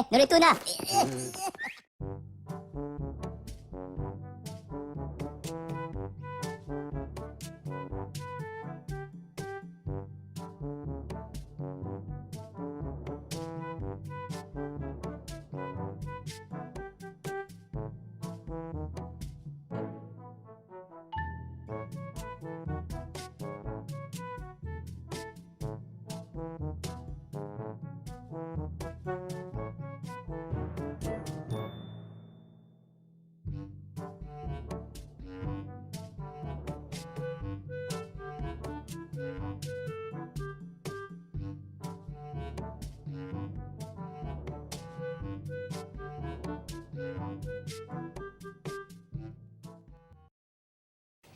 Narito na.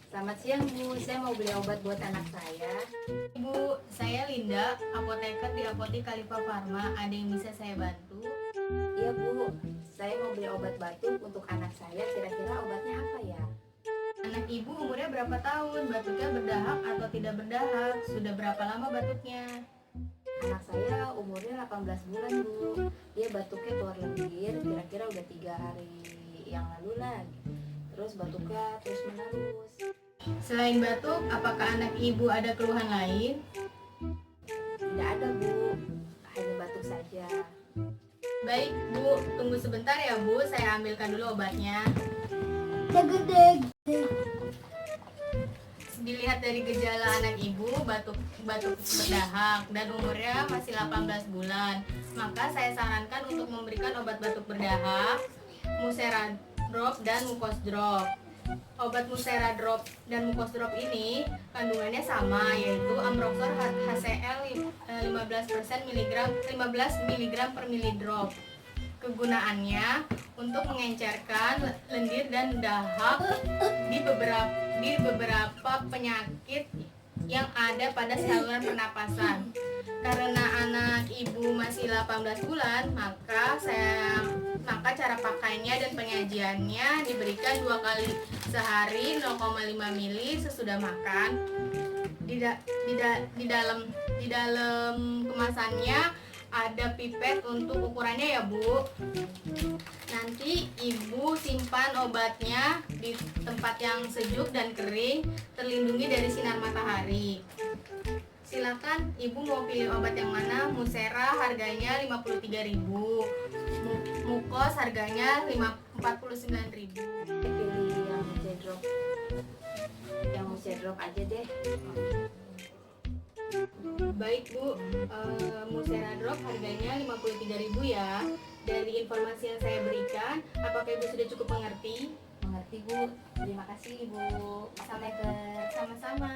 Selamat siang Bu, saya mau beli obat buat anak saya. Bu, saya Linda, apoteker di Apotik Khalifa Pharma. Ada yang bisa saya bantu? Iya Bu, saya mau beli obat batuk untuk anak saya. Kira-kira obatnya apa ya? Anak ibu umurnya berapa tahun? Batuknya berdahak atau tidak berdahak? Sudah berapa lama batuknya? Anak saya umurnya 18 bulan Bu. Dia batuknya keluar lendir, kira-kira udah 3 hari yang lalu lah. Terus batuknya terus menerus. Selain batuk, apakah anak ibu ada keluhan lain? Tidak ada Bu, hanya batuk saja. Baik Bu, tunggu sebentar ya Bu, saya ambilkan dulu obatnya. Dilihat dari gejala anak ibu, batuk berdahak dan umurnya masih 18 bulan. Maka saya sarankan untuk memberikan obat batuk berdahak, Musera Drop dan Mucos Drop. Obat Musera Drop dan Mucos Drop ini kandungannya sama, yaitu Ambroxol HCl 15% mg 15 mg per milidrop. Kegunaannya untuk mengencerkan lendir dan dahak di beberapa penyakit yang ada pada saluran pernapasan. Karena anak ibu masih 18 bulan, maka cara pakainya dan penyajiannya diberikan 2 kali sehari 0,5 ml sesudah makan. Di dalam kemasannya ada pipet untuk ukurannya ya Bu. Nanti ibu simpan obatnya di tempat yang sejuk dan kering, terlindungi dari sinar matahari. Silakan ibu mau pilih obat yang mana. Musera harganya 53.000, Mucos harganya 49.000. Pilih yang Musera Drop. Yang Musera Drop aja deh. Baik Bu, Musera Drop harganya 53.000 ya. Dari informasi yang saya berikan, apakah ibu sudah cukup mengerti? Mengerti Bu, terima kasih Ibu. Assalamualaikum. Sama-sama.